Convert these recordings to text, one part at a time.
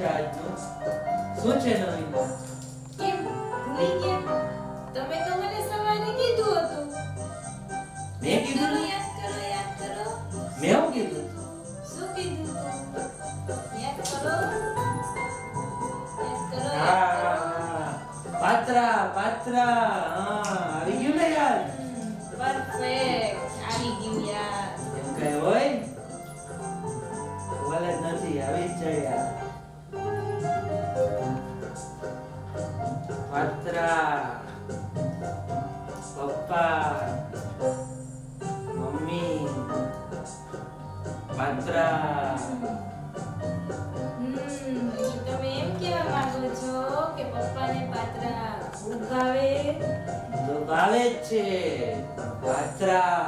છે આજનો? શું છે નવીનમાં? કેમ ભૂલી ગયા? તમે તો મને સવારે કીધું હતું. મેં કીધું ને? યાદ કરો. મેં શું કીધું? શું કીધું તું? યાદ કરો. હા, પાત્રા. હા, આવી ગયું ને યાદ? પરફેક્ટ. આવી ગયું યાર. એમ કઈ હોય? સવાલ જ નથી, આવી જ જાય યાર. પાત્રા, પપ્પા, મમ્મી, પાત્રા. તમે એમ કેવા માંગો છો કે પપ્પાને પાત્રા ખૂબ ભાવે? તો ભાવે જ છે. પાત્રા,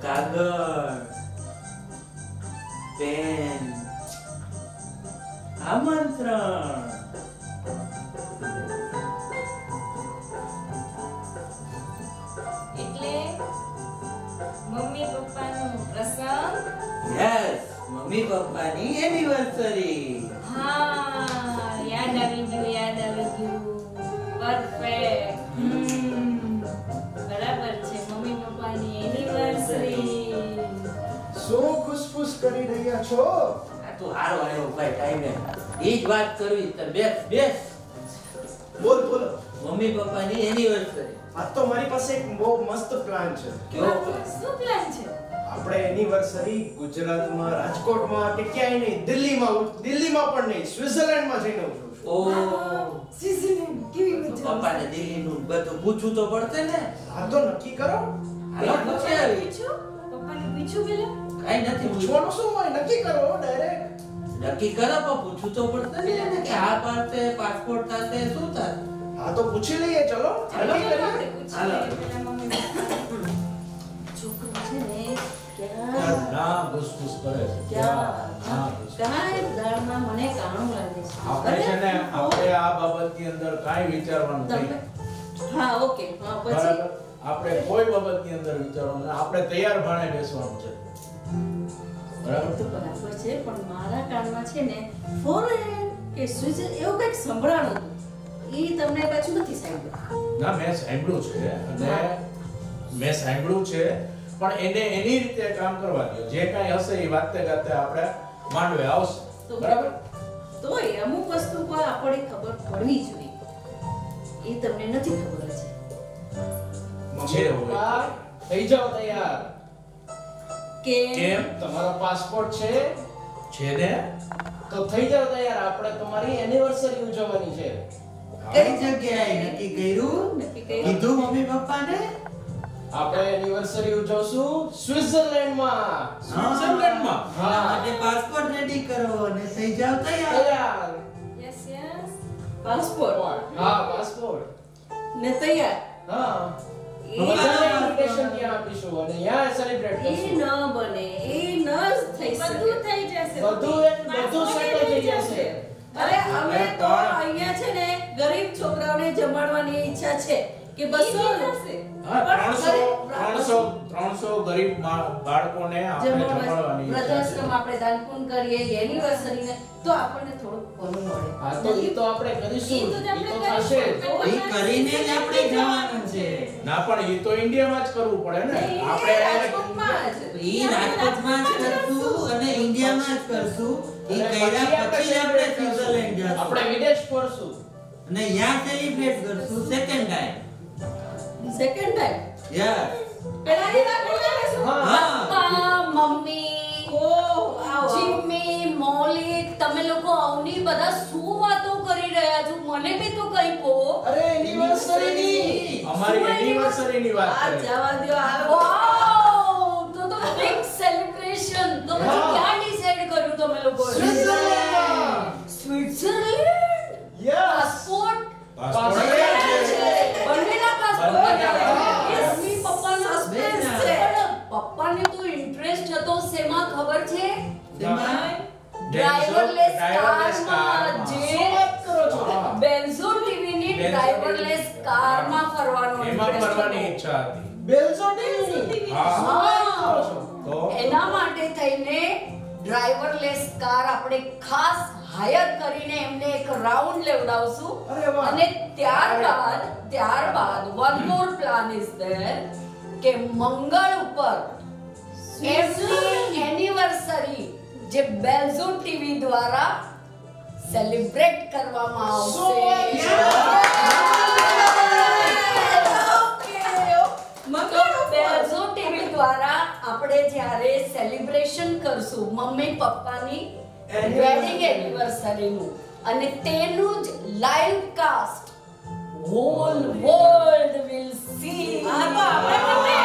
કાગળ, પેન, આમંત્રણ. એટલે મમ્મી પપ્પાનો પ્રસંગ. યસ, મમ્મી પપ્પાની એનિવર્સરી. હા, યાદ આવી ગયું. પરફેક્ટ. બરાબર છે, મમ્મી પપ્પાની એનિવર્સરી. શું ખુશફુશ કરી રહ્યા છો? આ તો હારો આવ્યો ભાઈ ટાઈમે. એ જ વાત કરવી તો બેસ. બોલો. મમ્મી પપ્પાની એનિવર્સરી. આ તો મારી પાસે એક બહુ મસ્ત પ્લાન છે. કેવો શું પ્લાન છે? આપણે એનિવર્સરી ગુજરાતમાં, રાજકોટમાં કે ક્યાંય નહીં, દિલ્હીમાં પણ નહીં, સ્વિટ્ઝરલેન્ડમાં જઈને ઉજવશું. ઓ સ્વિટ્ઝરલેન્ડ કેવી મજા. પપ્પાને દિલ્હીનું બધું પૂછવું તો પડશે ને. હા તો નક્કી કરો. હાલો પૂછી આવી. પપ્પાને પૂછ્યું પેલા? કાઈ નથી પૂછવાનું શું હોય, નક્કી કરો ડાયરેક્ટ. નક્કી કરો પણ પૂછવું તો પડશે ને કે આ પાસે પાસપોર્ટ સાથે શું થાય. હા તો પૂછી લઈએ, ચલો નક્કી કરીએ. હાલો. છોકરો છે ને ના ઘુસઘુસ કરે છે. કાંઈ દાળમાં મને કાણું લાગે છે. આપણે છે ને આપણે આ બાબતની અંદર કાંઈ વિચારવાનું નહીં. હા ઓકે હા પછી બરાબર? આપણે કોઈ બાબતની અંદર વિચારવાનું નહીં. આપણે તૈયાર ભાણે બેસવાનું છે. બરાબર? તો બરાબર છે પણ મારા કાનમાં છે ને ફોરેન કે સ્વિચ એવું કંઈક સંભળાણું હતું. ઈ તમને પાછું નથી સાંભળ્યું. ના મેં સાંભળ્યું છે પણ એને એની રીતે કામ કરવા દો. જે કાંઈ હશે એ વાતે ગાતે આપણે માંડવે આવશે. તો બરાબર? તોય અમુક વસ્તુ પર આપણે ખબર પડવી જોઈએ. એ તમને નથી ખબર છે. જે હોય. પપ્પા, થઈ જાઓ તૈયાર. કેમ? તમારો પાસપોર્ટ છે છે ને? તો થઈ જાઓ તૈયાર. આપણે તમારી એનિવર્સરી ઉજવવાની છે. કઈ જગ્યાએ નક્કી કર્યું? નક્કી કર્યું. કીધું મમ્મી પપ્પાને? આપણે એનિવર્સરી ઉજવશું સ્વિટ્ઝરલેન્ડમાં. સ્વિટ્ઝરલેન્ડમાં? એના માટે પાસપોર્ટ રેડી કરો અને થઈ જાવ તૈયાર. તૈયાર. યસ પાસપોર્ટ હા પાસપોર્ટ. ને તૈયાર. હા એ બધાને invitation ત્યાં આપીશું અને ત્યાં સેલિબ્રેટ ન કરશું. બને. એ ન થઈ શકે. બધું થઈ જશે. બધું settle થઈ જશે. અરે અમે તો અહીંયા છે ને ગરીબ છોકરાઓને જમાડવાની ઈચ્છા છે કે 200 થશે. હા, 300 ગરીબ બાળકોને આપણે જમાડવાની ઈચ્છા છે. વૃદ્ધાશ્રમ આપણે દાનપુન કરીએ એનિવર્સરી તો આપણને થોડું ઘણું મળે. હા તો ઈ તો આપણે કરીશું. ઈ તો ઈ આપણે તો થશે જ. કરીશું. એ કરીને જ આપણે જવાનું છે. ના પણ એ તો ઇન્ડિયામાં જ કરવું પડે ને. આપણે આપણે રાજકોટમાં જ. ઈ રાજકોટમાં જ કરશું અને ઇન્ડિયામાં જ કરશું. ઈ કર્યા પછી જ આપણે સ્વિટ્ઝરલેન્ડ જશું. આપણે વિદેશ ફરશું. અને યા સેલિબ્રેટ કરશું second time. Second time yes. પેલાની રાખી લેશું. હા. પપ્પા, મમ્મી, જીમ્મી, મોલિક, તમે લોકો આવની બધા શું વાતો કરી રહ્યા છો? મને બી તો કઈ કહો. અરે એનિવર્સરી ની. અમારી એનિવર્સરીની વાત આ કરે. જવા દ્યો. વાવ! તો બિગ સેલિબ્રેશન. તો પછી હા. ક્યાં ડિસાઈડ કર્યું તમે લોકોએ? Switzerland. Switzerland. Yes. Passport. Passport બંનેના પાસપોર્ટ. બંનેના. મમ્મી પપ્પાનો Suspense suspense છે. છે. પપ્પાને તો ઇન્ટરેસ્ટ હતો શેમાં ખબર છે? શેમાં? ડ્રાઈવરલેસ ડ્રાઈવરલેસ કારમાં. કારમાં. જે શું વાત કરો છો? હા. બેન્ઝો ટીવીની બેન્ઝો ડ્રાઈવરલેસ TV. કારમાં ફરવાનો એમાં interest ફરવાની હતો. ઈચ્છા હતી. બેલ્ઝો ટીવી. હા. હા. તો એના માટે થઈને ડ્રાઈવરલેસ કાર આપણે ખાસ હાયર કરીને એમને એક રાઉન્ડ લેવડાવશું અરે વાહ. અને ત્યારબાદ one more plan is there કે મંગળ ઉપર એમની એનિવર્સરી જે બેલ્ઝો ટીવી દ્વારા સેલિબ્રેટ કરવામાં આવશે બેલ્ઝો ટીવી દ્વારા આપણે જ્યારે સેલિબ્રેશન કરશું મમ્મી પપ્પાની વેડિંગ એનિવર્સરીનું અને તેનું જ live cast whole world will see આ તો આપણે